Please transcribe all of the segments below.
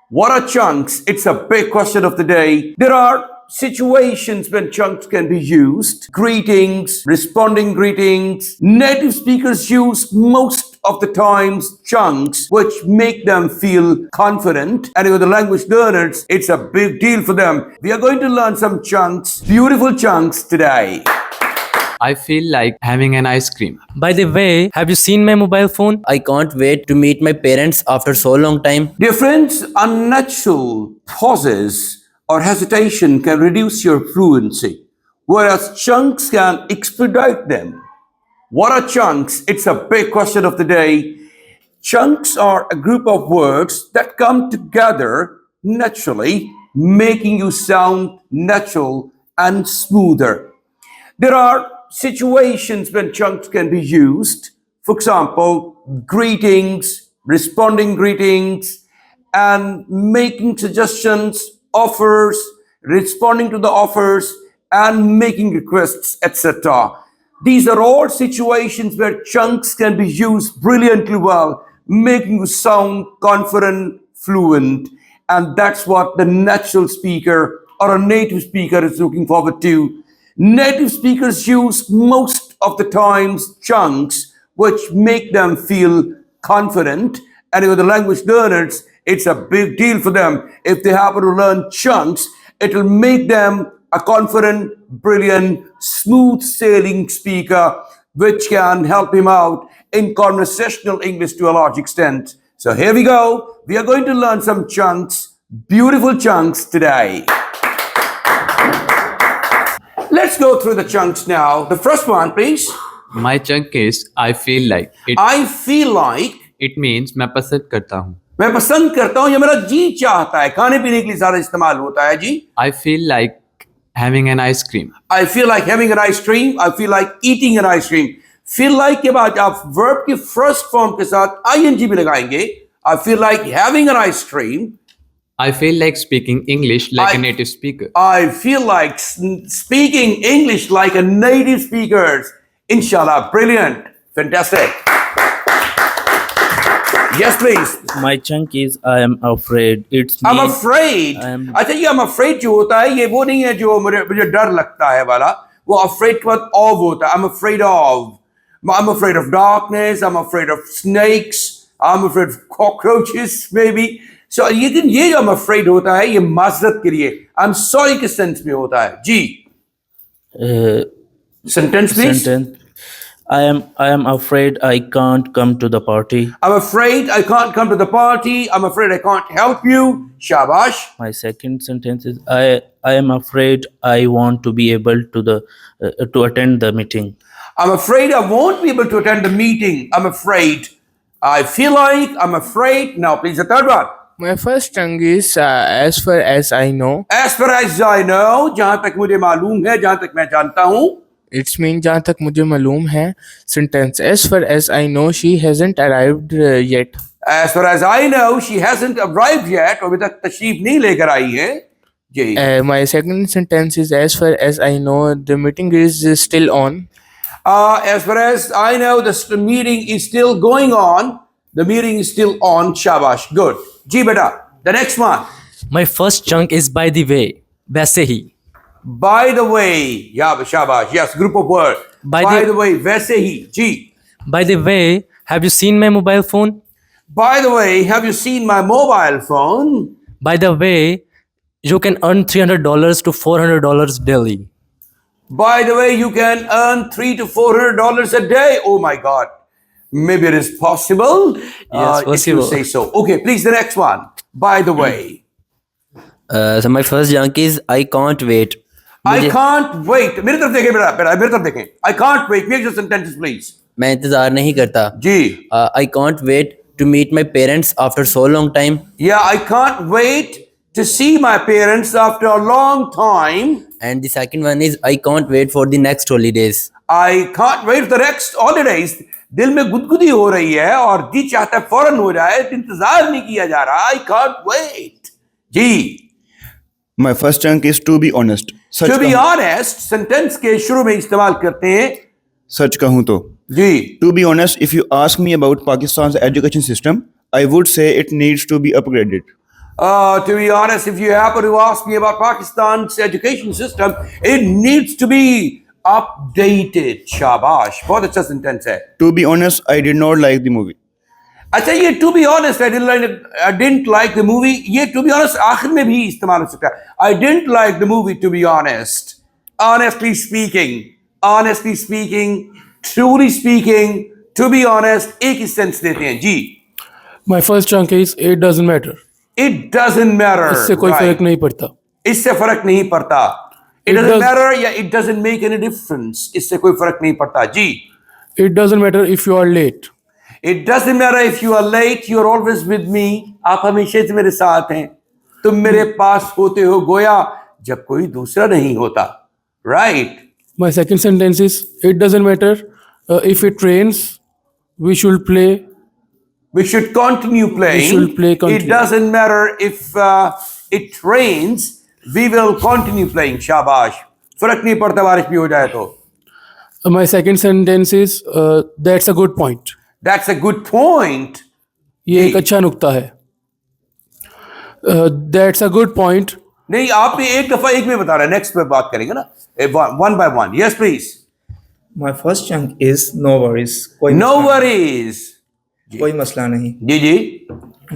What are chunks? It's a big question of the day. There are situations when chunks can be used. Greetings, responding greetings. Native speakers use most of the times chunks, which make them feel confident. And with the language learners, it's a big deal for them. We are going to learn some chunks, beautiful chunks today. I feel like having an ice cream. By the way, have you seen my mobile phone? I can't wait to meet my parents after so long time. Dear friends, unnatural pauses or hesitation can reduce your fluency, whereas chunks can expedite them. What are chunks? It's a big question of the day. Chunks are a group of words that come together naturally, making you sound natural and smoother. There are situations when chunks can be used. For example, greetings, responding greetings, and making suggestions, offers, responding to the offers, and making requests, etc. These are all situations where chunks can be used brilliantly well, making you sound confident, fluent, and that's what the natural speaker or a native speaker is looking forward to. Native speakers use most of the times chunks, which make them feel confident. And with the language learners, it's a big deal for them. If they happen to learn chunks, it will make them a confident, brilliant, smooth sailing speaker, which can help him out in conversational English to a large extent. So here we go. We are going to learn some chunks, beautiful chunks today. Let's go through the chunks now. The first one, please. My chunk is I feel like. I feel like. It means मैं पसंद करता हूँ. मैं पसंद करता हूँ या मेरा जी चाहता है. खाने पीने के लिए ज़्यादा इस्तेमाल होता है जी. I feel like having an ice cream. I feel like having an ice cream. I feel like eating an ice cream. Feel like के बाद आप verb की first form के साथ ing भी लगाएंगे. I feel like having an ice cream. I feel like speaking English like a native speaker. I feel like speaking English like a native speaker. Inshallah, brilliant, fantastic. Yes, please. My chunk is I am afraid. It's me. I'm afraid. अच्छा ये I'm afraid जो होता है ये वो नहीं है जो मुझे डर लगता है वाला. वो afraid के बाद of होता है. I'm afraid of. I'm afraid of darkness. I'm afraid of snakes. I'm afraid of cockroaches maybe. So लेकिन ये जो I'm afraid होता है ये माजरत के लिए I'm sorry के सेंस में होता है जी. Sentence please. Sentence. I am afraid I can't come to the party. I'm afraid I can't come to the party. I'm afraid I can't help you. Shabash. My second sentence is I am afraid I want to be able to attend the meeting. I'm afraid I won't be able to attend the meeting. I'm afraid. I feel like. I'm afraid. Now please the third one. My first chunk is as far as I know. As far as I know, जहाँ तक मुझे मालूम है, जहाँ तक मैं जानता हूँ. It's mean जहाँ तक मुझे मालूम है. Sentence. As far as I know, she hasn't arrived yet. As far as I know, she hasn't arrived yet. अभी तक तशरीफ नहीं लेकर आई है. जी. My second sentence is as far as I know, the meeting is still on. As far as I know, the meeting is still going on. The meeting is still on. Shabash. Good. जी बेटा. The next one. My first chunk is by the way, वैसे ही. By the way. Yeah, shabash. Yes, group of words. By the way, वैसे ही. जी. By the way, have you seen my mobile phone? By the way, have you seen my mobile phone? By the way, you can earn $300 to $400 daily. By the way, you can earn $300 to $400 a day. Oh my God. Maybe it is possible. Yes, possible. If you say so. Okay, please, the next one. By the way. So my first chunk is I can't wait. I can't wait. मेरी तरफ देखें बेटा मेरी तरफ देखें. I can't wait. Make your sentences, please. मैं इंतजार नहीं करता. जी. I can't wait to meet my parents after so long time. Yeah, I can't wait to see my parents after a long time. And the second one is I can't wait for the next holidays. I can't wait for the next holidays. दिल में गुदगुदी हो रही है और जी चाहता है फौरन हो जाए. इंतजार नहीं किया जा रहा. I can't wait. Ji. My first chunk is to be honest. To be honest, sentence के शुरू में इस्तेमाल करते हैं. सच कहूँ तो. जी. To be honest, if you ask me about Pakistan's education system, I would say it needs to be upgraded. To be honest, if you happen to ask me about Pakistan's education system, it needs to be updated. Shabash. बहुत अच्छा sentence है. To be honest, I did not like the movie. अच्छा ये to be honest, I didn't like the movie. ये to be honest आखिर में भी इस्तेमाल हो सकता है. I didn't like the movie, to be honest. Honestly speaking, truly speaking, to be honest, एक ही सेंस देते हैं जी. My first chunk is it doesn't matter. It doesn't matter. इससे कोई right. फर्क नहीं पड़ता. इससे फर्क नहीं पड़ता. It It doesn't does- matter या it doesn't make any difference. इससे कोई फर्क नहीं पड़ता जी. It doesn't matter if you are late. It doesn't matter if you are late. You are always with me. आप हमेशा से मेरे साथ हैं. तुम मेरे पास होते हो गोया जब कोई दूसरा नहीं होता. Right. My second sentence is it doesn't matter if it rains. We should play. We should continue playing. We should play It continue. doesn't matter if it rains. We will continue playing. शाबाश. फर्क नहीं पड़ता बारिश भी हो जाए तो. My second sentence is that's a good point. That's a good point. ये एक अच्छा नुक्ता है. That's a good point. नहीं आप एक दफा एक में बता रहे हैं. नेक्स्ट पे बात करेंगे ना. One by one. Yes, please. My first chunk is no worries. No worries. कोई मसला नहीं. जी जी.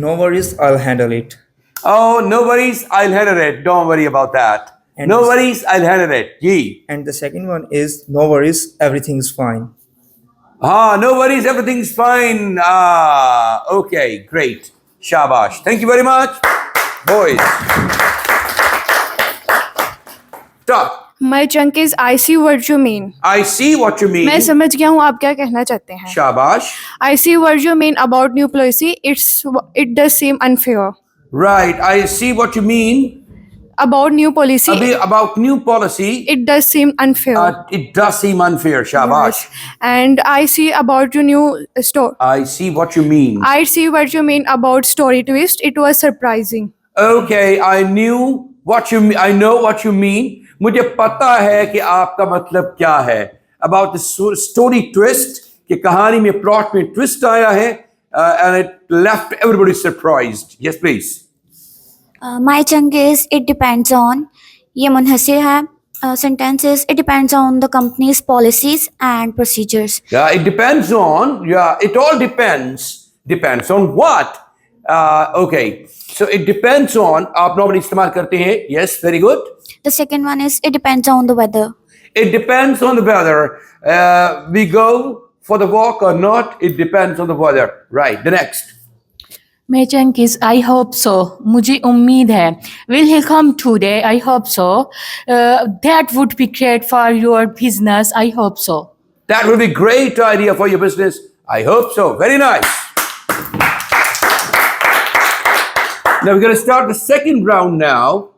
No worries, I'll handle it. Oh, no worries. I'll handle it. Don't worry about that. And No this- worries. I'll handle it. Ji. And the second one is no worries, everything's fine. No worries. Everything's fine. Okay, great. Shabash. Thank you very much, boys. Stop. My chunk is I see what you mean. I see what you mean. मैं समझ गया हूँ आप क्या कहना चाहते हैं. Shabash. I see what you mean about new policy. It does seem unfair. Right. I see what you mean. About new policy, About new policy. it does seem unfair. It does seem unfair. Shabash. And I see about your new store. I see what you mean. I see what you mean about story twist. It was surprising. Okay, I knew what you mean. I know what you mean. मुझे पता है कि आपका मतलब क्या है. About the story twist, कि कहानी में plot में twist आया है, and it left everybody surprised. Yes, please. My chunk is it depends on. ये मुनहसिर है. Sentence is it depends on the company's policies and procedures. Yeah, it depends on. Yeah, it all depends. Depends on what? Okay, so it depends on. आप normally इस्तेमाल करते हैं. Yes, very good. The second one is it depends on the weather. It depends on the weather. We go for the walk or not. It depends on the weather. Right. The next. My chunk is I hope so. मुझे उम्मीद है. Will he come today? I hope so. That would be great for your business. I hope so. That would be a great idea for your business. I hope so. Very nice. Now we're going to start the second round now.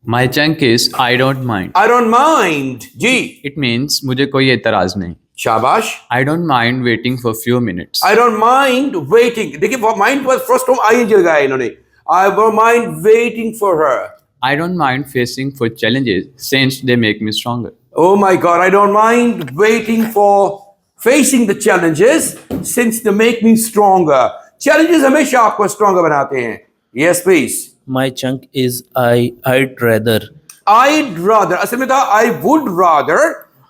My chunk is I don't mind. I don't mind. Ji. It means मुझे कोई एतराज नहीं. शाबाश. I don't mind waiting for few minutes. I don't mind waiting. देखिए for mind was first time आई लगाया इन्होंने. I don't mind waiting for her. I don't mind facing for challenges since they make me stronger. Oh my God, I don't mind waiting for facing the challenges since they make me stronger. Challenges हमेशा आपको stronger बनाते हैं. Yes, please. My chunk is I'd rather. I'd rather. असल में था I would rather.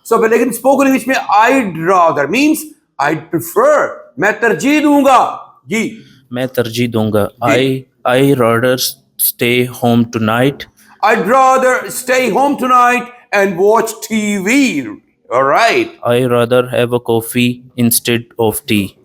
So, लेकिन spoken English में I'd rather means I'd prefer. मैं तरजीह दूंगा. जी. मैं तरजीह दूंगा. I rather stay home tonight. I'd rather stay home tonight and watch TV. All right. I rather have a coffee instead of tea.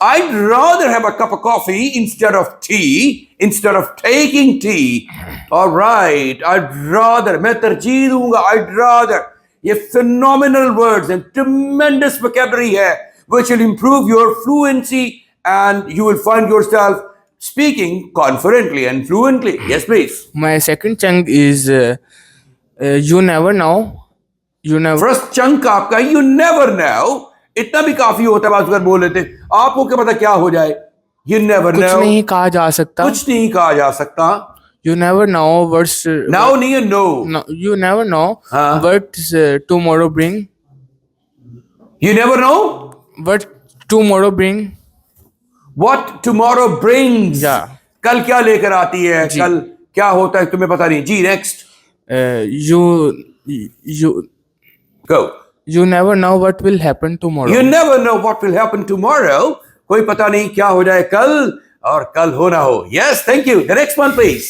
I'd rather have a cup of coffee instead of tea, instead of taking tea. All right. I'd rather. मैं तरजीह दूंगा. I'd rather. ये phenomenal words and tremendous vocabulary है, which will improve your fluency and you will find yourself speaking confidently and fluently. Yes, please. My second chunk is you never know. You never. First chunk आपका you never know. इतना भी काफी होता है. बात अगर बोल लेते आपको क्या पता क्या हो जाए. You never कुछ know. नहीं कहा जा सकता. कुछ नहीं कहा जा सकता. You never know what's. Now नहीं है no. No, you never know what tomorrow bring. You never know What tomorrow bring. what tomorrow brings. Yeah. कल क्या लेकर आती है, कल क्या होता है तुम्हें पता नहीं। जी next you go. you never know what will happen tomorrow. You never know what will happen tomorrow. कोई पता नहीं क्या हो जाए कल, और कल हो ना हो। Yes, thank you. The next one, please.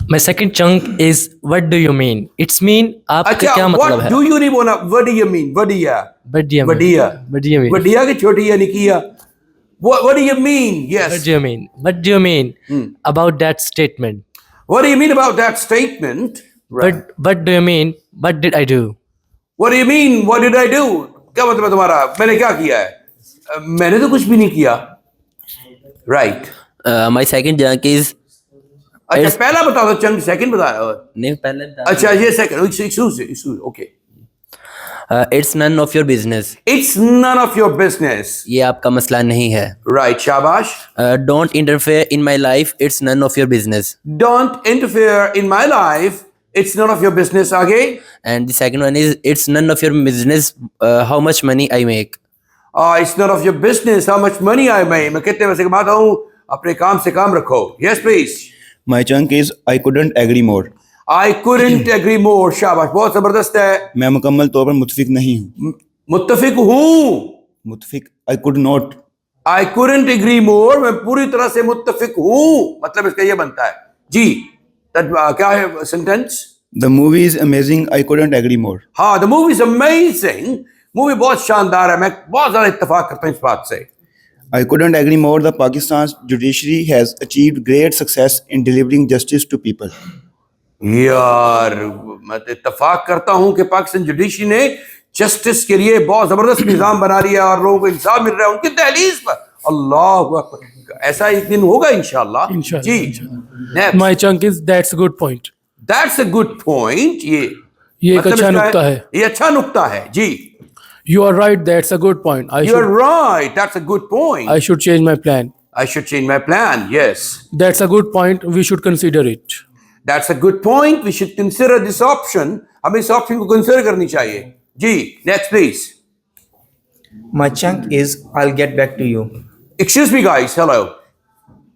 My second chunk is what do you mean? It's mean आपका अच्छा, क्या मतलब what है? do you नहीं बोला, what do you mean? Wadia, Wadia mean. Wadia, Wadia mean. Wadia की छोटी या Nikiya. What do you mean? Yes. What do you mean? What do you mean about that statement? What do you mean about that statement? Right. What do you mean? What did I do? What do you mean? What did I do? क्या मतलब है तुम्हारा? मैंने क्या किया है? मैंने तो कुछ भी नहीं किया। Right. My second chunk is अच्छा पहला बता दो, चंग सेकंड बताया। नहीं पहले अच्छा ये second, okay. It's none of your business. It's none of your business. ये आपका मसला नहीं है. Right, शाबाश। Don't interfere in my life. It's none of your business. Don't interfere in my life. It's none of your business. आगे। And the second one is it's none of your business how much money I make. It's none of your business how much money I make. मैं कितने पैसे कमाता हूँ, अपने काम से काम रखो। Yes, please. My chunk is I couldn't agree more. I couldn't agree more. शाबाश, बहुत जबरदस्त है। मैं मुकम्मल तौर पर मुत्तफिक नहीं हूँ. मुत्तफिक हूँ। मुत्तफिक I could not. I couldn't agree more. मैं पूरी तरह से मुत्तफिक हूँ, मतलब इसका ये बनता है। जी, क्या है sentence? The movie is amazing. I couldn't agree more. हाँ, the movie is amazing. Movie बहुत शानदार है, मैं बहुत ज्यादा इत्तेफाक करता हूँ इस बात से। I couldn't agree more. The Pakistan's judiciary has achieved great success in delivering justice to people. यार मैं तो इत्तेफाक करता हूँ कि पाकिस्तान जुडिशरी ने जस्टिस के लिए बहुत जबरदस्त निजाम बना लिया और लोगों को इंसाफ मिल रहा है उनकी दहलीज पर। अल्लाह अकबर, ऐसा एक दिन होगा इंशाल्लाह। जी next. My chunk is that's a good point. That's a good point. ये ये एक मतलब अच्छा इसका नुक्ता है। ये अच्छा नुक्ता है। जी You are right. That's a good point. You're right. That's a good point. I should change my plan. I should change my plan. Yes. That's a good point. We should consider it. That's a good point. We should consider this option. हमें इस option को consider करनी चाहिए। जी, next please. My chunk is I'll get back to you. Excuse me guys, hello.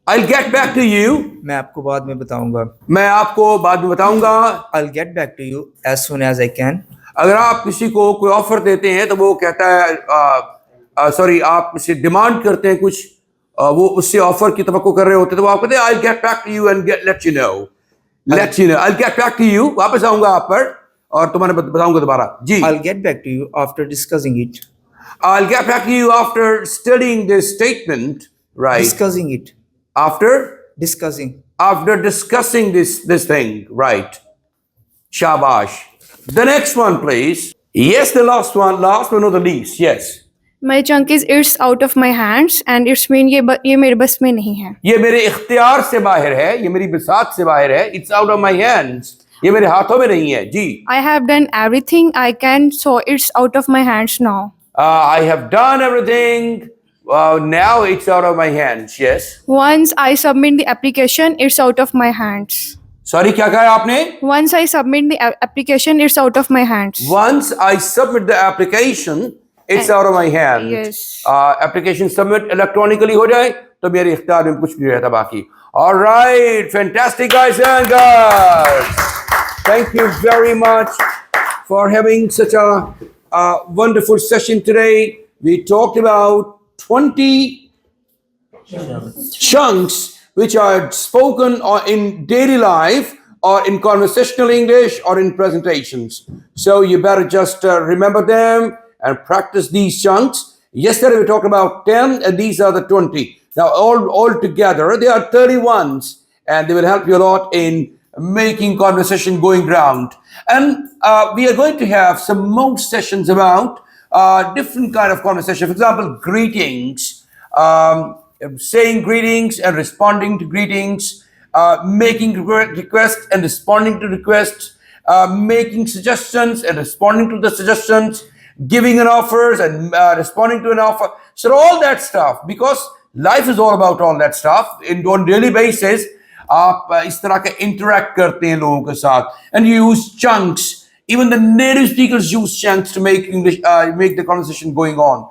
I'll get back to you. मैं आपको बाद में बताऊंगा. मैं आपको बाद में बताऊंगा। I'll get back to you as soon as I can. अगर आप किसी को कोई ऑफर देते हैं तो वो कहता है सॉरी, आप उससे डिमांड करते हैं कुछ, वो उससे ऑफर की तवक्को कर रहे होते हैं तो वो आप कहते हैं I'll get back to you and let you know. Let you know. I'll get back to you. वापस आऊंगा आप पर और तुम्हारे बताऊंगा दोबारा। जी। I'll get back to you after discussing it. I'll get back to you after studying this statement. Right. Discussing it. After discussing this thing. Right. Shabash. The next one, please. Yes, the last one. Last but not the least. Yes. My chunk is it's out of my hands and it's mean ये मेरे बस में नहीं है। ये मेरे इख्तियार से बाहर है, ये मेरी बिसात से बाहर है। It's out of my hands. ये मेरे हाथों में नहीं है। जी। I have done everything I can, so it's out of my hands now. I have done everything. Now it's out of my hands. Yes. Once I submit the application, it's out of my hands. Sorry, क्या कहा आपने? Once I submit the application, it's out of my hands. Once I submit the application, it's out of my hands. Yes. Application submit electronically हो जाए तो मेरे इख्तियार में कुछ नहीं रहता बाकी। All right, fantastic guys and girls. Thank you very much for having such a wonderful session today. We talked about 20 chunks which are spoken or in daily life or in conversational English or in presentations. So you better just remember them and practice these chunks. Yesterday we talked about 10 and these are the 20. Now all together they are 31s and they will help you a lot in making conversation going round. And we are going to have some more sessions about different kind of conversation. For example, greetings, saying greetings and responding to greetings, making requests and responding to requests, making suggestions and responding to the suggestions, giving an offers and responding to an offer. So all that stuff, because life is all about all that stuff. On daily basis, आप इस तरह के interact करते हैं लोगों के साथ, and you use chunks. Even the native speakers use chunks to make English, make the conversation going on.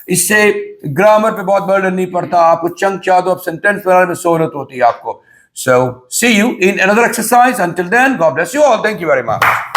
इससे ग्रामर पे बहुत बर्डन नहीं पड़ता, आपको चंक चाह दो, अब सेंटेंस बनाने में सहूलत होती है आपको. So see you in another exercise. Until then, God bless you all. Thank you very much.